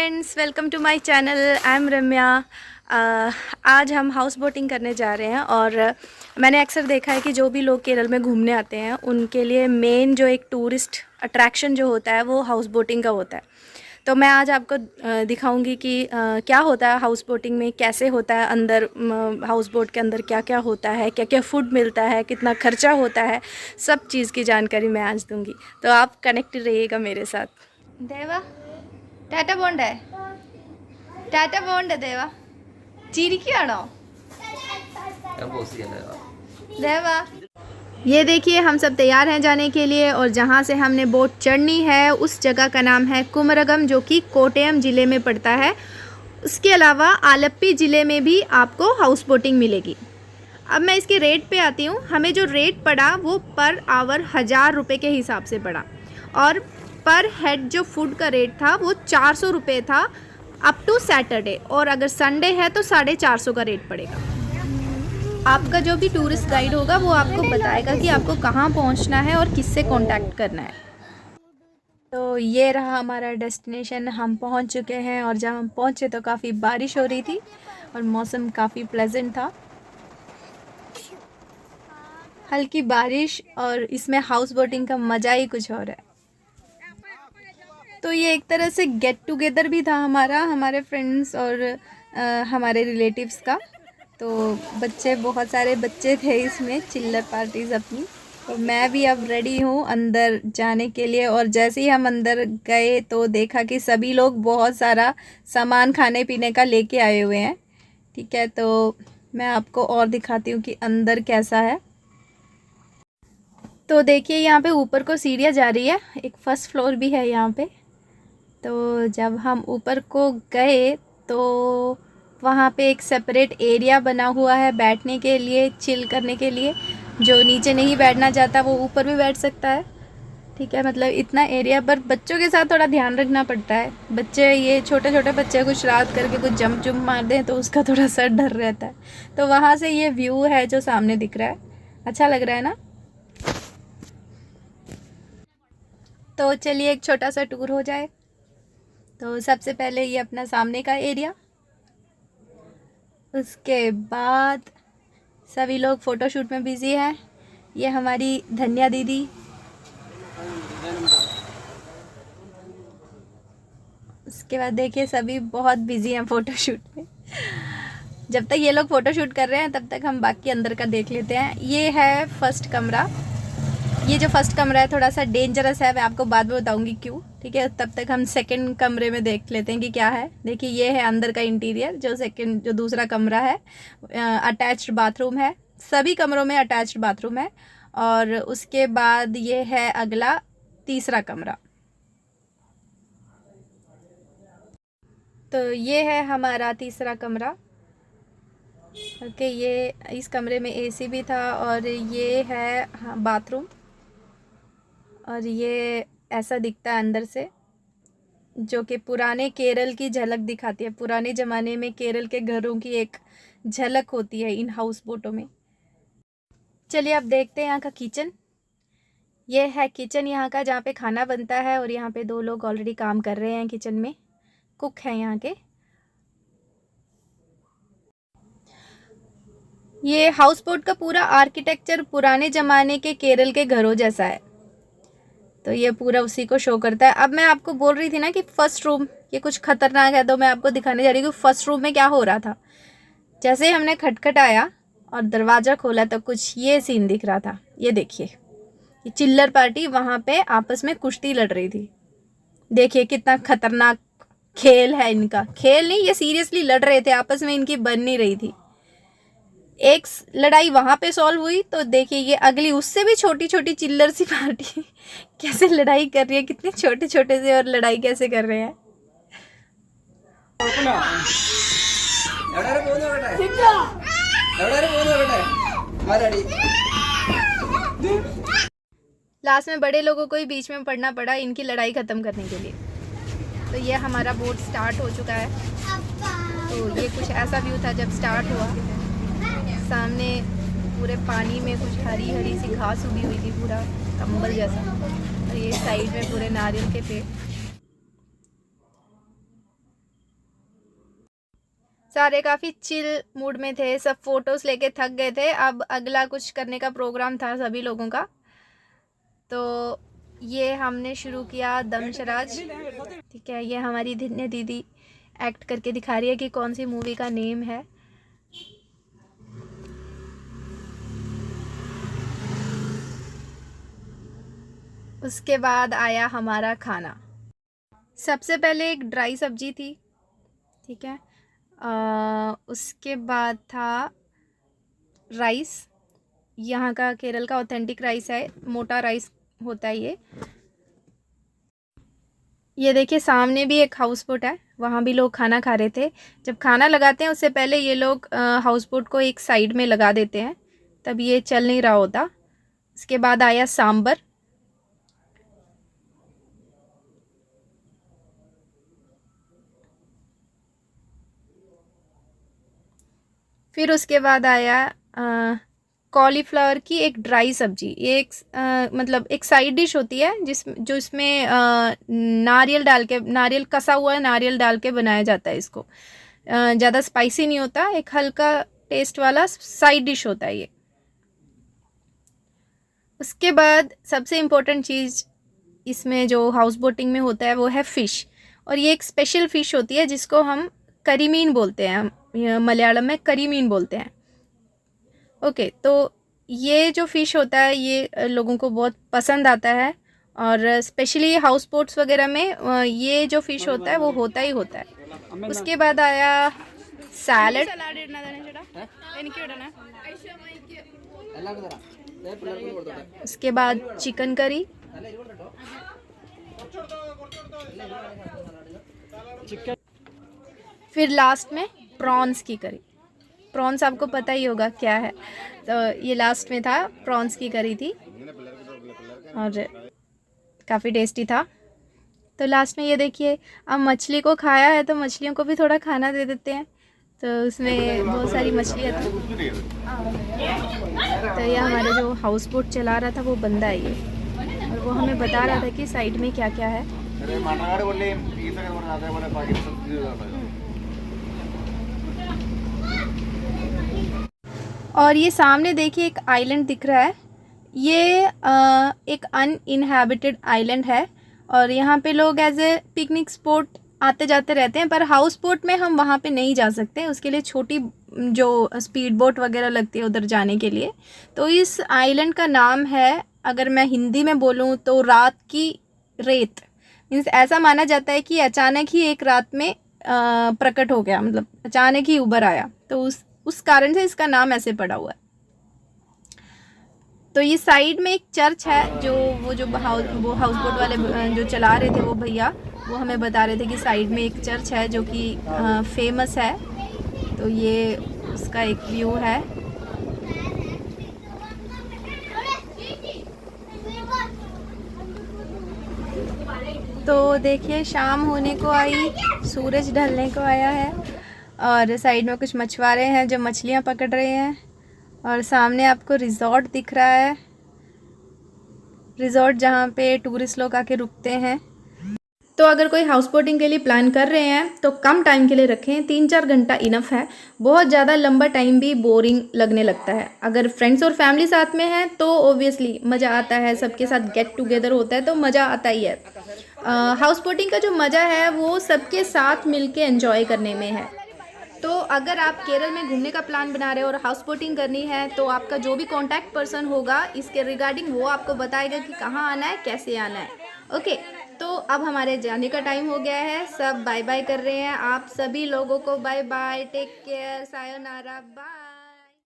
Friends, welcome to my channel. I am Ramya. आज हम house boating करने जा रहे हैं और मैंने अक्सर देखा है कि जो भी लोग केरल में घूमने आते हैं उनके लिए मेन जो एक टूरिस्ट अट्रैक्शन जो होता है वो हाउस बोटिंग का होता है। तो मैं आज आपको दिखाऊंगी कि क्या होता है हाउस बोटिंग में, कैसे होता है अंदर, हाउस बोट के अंदर क्या क्या होता है, क्या क्या फूड मिलता है, कितना खर्चा होता है, सब चीज़ की जानकारी मैं आज दूंगी। तो आप कनेक्टेड रहिएगा मेरे साथ। देवा ടാറ്റ പോണ്ടേ? ടാറ്റ പോണ്ടേ ദേവാ? ചിരിക്കുകയാണോ देवा? ये देखिए, हम सब तैयार हैं जाने के लिए और जहाँ से हमने बोट चढ़नी है उस जगह का नाम है कुमरगम, जो कि कोट्टयम ज़िले में पड़ता है। उसके अलावा आलप्पी ज़िले में भी आपको हाउस बोटिंग मिलेगी। अब मैं इसके रेट पे आती हूँ। हमें जो रेट पड़ा वो पर आवर 1000 रुपये के हिसाब से पड़ा और पर हेड जो फूड का रेट था वो 400 रुपये था अप टू सैटरडे, और अगर संडे है तो 450 का रेट पड़ेगा। आपका जो भी टूरिस्ट गाइड होगा वो आपको बताएगा कि आपको कहाँ पहुँचना है और किससे कांटेक्ट करना है। तो ये रहा हमारा डेस्टिनेशन। हम पहुँच चुके हैं और जब हम पहुँचे तो काफ़ी बारिश हो रही थी और मौसम काफ़ी प्लेजेंट था। हल्की बारिश और इसमें हाउस बोटिंग का मज़ा ही कुछ और है। तो ये एक तरह से गेट टुगेदर भी था हमारे फ्रेंड्स और हमारे रिलेटिव्स का। तो बच्चे, बहुत सारे बच्चे थे इसमें, चिल्लर पार्टीज अपनी। तो मैं भी अब रेडी हूँ अंदर जाने के लिए। और जैसे ही हम अंदर गए तो देखा कि सभी लोग बहुत सारा सामान खाने पीने का लेके आए हुए हैं। ठीक है, तो मैं आपको और दिखाती हूँ कि अंदर कैसा है। तो देखिए, यहाँ पे ऊपर को सीढ़ियाँ जा रही है, एक फर्स्ट फ्लोर भी है यहाँ पे। तो जब हम ऊपर को गए तो वहाँ पे एक सेपरेट एरिया बना हुआ है बैठने के लिए, चिल करने के लिए। जो नीचे नहीं बैठना चाहता वो ऊपर भी बैठ सकता है। ठीक है, मतलब इतना एरिया। पर बच्चों के साथ थोड़ा ध्यान रखना पड़ता है। बच्चे, ये छोटे छोटे बच्चे कुछ रात करके कुछ जंप मार दें तो उसका थोड़ा सा डर रहता है। तो वहाँ से ये व्यू है जो सामने दिख रहा है, अच्छा लग रहा है ना। तो चलिए एक छोटा सा टूर हो जाए। तो सबसे पहले ये अपना सामने का एरिया, उसके बाद सभी लोग फ़ोटोशूट में बिज़ी हैं। ये हमारी धन्या दीदी, उसके बाद देखिए सभी बहुत बिज़ी हैं फ़ोटोशूट में। जब तक ये लोग फ़ोटोशूट कर रहे हैं तब तक हम बाकी अंदर का देख लेते हैं। ये है फर्स्ट कमरा। ये जो फर्स्ट कमरा है थोड़ा सा डेंजरस है, मैं आपको बाद में बताऊंगी क्यों। ठीक है, तब तक हम सेकंड कमरे में देख लेते हैं कि क्या है। देखिए, ये है अंदर का इंटीरियर। जो दूसरा कमरा है, अटैच्ड बाथरूम है। सभी कमरों में अटैच्ड बाथरूम है। और उसके बाद ये है अगला तीसरा कमरा। तो ये है हमारा तीसरा कमरा। ओके, ये इस कमरे में एसी भी था और ये है बाथरूम। और ये ऐसा दिखता है अंदर से, जो कि पुराने केरल की झलक दिखाती है। पुराने ज़माने में केरल के घरों की एक झलक होती है इन हाउस बोटों में। चलिए अब देखते हैं यहाँ का किचन। ये है किचन यहाँ का, जहाँ पे खाना बनता है। और यहाँ पे 2 लोग ऑलरेडी काम कर रहे हैं किचन में, कुक हैं यहाँ के। ये हाउस बोट का पूरा आर्किटेक्चर पुराने ज़माने के केरल के घरों जैसा है। तो ये पूरा उसी को शो करता है। अब मैं आपको बोल रही थी ना कि फर्स्ट रूम ये कुछ खतरनाक है, तो मैं आपको दिखाने जा रही हूँ कि फर्स्ट रूम में क्या हो रहा था। जैसे ही हमने खटखटाया और दरवाज़ा खोला तो कुछ ये सीन दिख रहा था। ये देखिए, ये चिल्लर पार्टी वहाँ पे आपस में कुश्ती लड़ रही थी। देखिए कितना खतरनाक खेल है इनका। खेल नहीं, ये सीरियसली लड़ रहे थे आपस में, इनकी बन नहीं रही थी। एक लड़ाई वहां पे सॉल्व हुई तो देखिए ये अगली, उससे भी छोटी छोटी चिल्लर सी पार्टी कैसे लड़ाई कर रही है, कितने छोटे छोटे से और लड़ाई कैसे कर रहे हैं। लास्ट में बड़े लोगों को ही बीच में पड़ना पड़ा इनकी लड़ाई खत्म करने के लिए। तो ये हमारा बोट स्टार्ट हो चुका है। तो ये कुछ ऐसा व्यू था जब स्टार्ट हुआ। सामने पूरे पानी में कुछ हरी हरी सी घास उगी हुई थी, पूरा कंबल जैसा। और ये साइड में पूरे नारियल के पेड़। सारे काफ़ी चिल मूड में थे, सब फ़ोटोज़ लेके थक गए थे। अब अगला कुछ करने का प्रोग्राम था सभी लोगों का, तो ये हमने शुरू किया दमशराज। ठीक है, ये हमारी धन्य दीदी एक्ट करके दिखा रही है कि कौन सी मूवी का नेम है। उसके बाद आया हमारा खाना। सबसे पहले एक ड्राई सब्जी थी, ठीक है। उसके बाद था राइस, यहाँ का केरल का ऑथेंटिक राइस है, मोटा राइस होता है ये देखिए सामने भी एक हाउस बोट है, वहाँ भी लोग खाना खा रहे थे। जब खाना लगाते हैं उससे पहले ये लोग हाउस बोट को एक साइड में लगा देते हैं, तब ये चल नहीं रहा होता। उसके बाद आया सांबर, फिर उसके बाद आया कॉलीफ्लावर की एक ड्राई सब्जी। ये एक मतलब एक साइड डिश होती है जो इसमें नारियल डाल के, नारियल कसा हुआ नारियल डाल के बनाया जाता है इसको। ज़्यादा स्पाइसी नहीं होता, एक हल्का टेस्ट वाला साइड डिश होता है ये। उसके बाद सबसे इम्पोर्टेंट चीज़ इसमें जो हाउस बोटिंग में होता है वो है फ़िश, और ये एक स्पेशल फ़िश होती है जिसको हम करीमीन बोलते हैं, मलयालम में करीमीन बोलते हैं। ओके, तो ये जो फ़िश होता है ये लोगों को बहुत पसंद आता है, और स्पेशली हाउस बोट्स वगैरह में ये जो फ़िश होता है वो होता ही होता है। उसके बाद आया सैलड, उसके बाद चिकन करी, फिर लास्ट में प्रॉन्स की करी। प्रॉन्स आपको पता ही होगा क्या है, तो ये लास्ट में था, प्रॉन्स की करी थी और काफ़ी टेस्टी था। तो लास्ट में ये देखिए, अब मछली को खाया है तो मछलियों को भी थोड़ा खाना दे देते हैं। तो उसमें बहुत सारी मछलियाँ थी। तो ये हमारा जो हाउस बोट चला रहा था वो बंदा है ये, और वो हमें बता रहा था कि साइड में क्या क्या है। और ये सामने देखिए एक आइलैंड दिख रहा है, ये एक अनइनहैबिटेड आइलैंड है, और यहाँ पे लोग एज ए पिकनिक स्पॉट आते जाते रहते हैं। पर हाउस बोट में हम वहाँ पे नहीं जा सकते, उसके लिए छोटी जो स्पीड बोट वगैरह लगती है उधर जाने के लिए। तो इस आइलैंड का नाम है, अगर मैं हिंदी में बोलूँ तो रात की रेत। मीन्स ऐसा माना जाता है कि अचानक ही एक रात में प्रकट हो गया, मतलब अचानक ही उभर आया, तो उस कारण से इसका नाम ऐसे पड़ा हुआ है। तो ये साइड में एक चर्च है, जो वो हाउस बोट वाले जो चला रहे थे वो भैया, वो हमें बता रहे थे कि साइड में एक चर्च है जो कि फेमस है। तो ये उसका एक व्यू है। तो देखिए शाम होने को आई, सूरज ढलने को आया है, और साइड में कुछ मछुआरे हैं जो मछलियां पकड़ रहे हैं, और सामने आपको रिज़ॉर्ट दिख रहा है, रिज़ॉर्ट जहाँ पे टूरिस्ट लोग आके रुकते हैं। तो अगर कोई हाउस बोटिंग के लिए प्लान कर रहे हैं तो कम टाइम के लिए रखें, 3-4 घंटा इनफ है। बहुत ज़्यादा लंबा टाइम भी बोरिंग लगने लगता है। अगर फ्रेंड्स और फैमिली साथ में है तो ओब्वियसली मज़ा आता है, सबके साथ गेट टुगेदर होता है तो मज़ा आता ही है। हाउस बोटिंग का जो मज़ा है वो सबके साथ मिलके एंजॉय करने में है। तो अगर आप केरल में घूमने का प्लान बना रहे हो और हाउस बोटिंग करनी है तो आपका जो भी कॉन्टैक्ट पर्सन होगा इसके रिगार्डिंग वो आपको बताएगा कि कहाँ आना है, कैसे आना है। ओके, तो अब हमारे जाने का टाइम हो गया है, सब बाय बाय कर रहे हैं। आप सभी लोगों को bye bye, take care, sayonara, bye.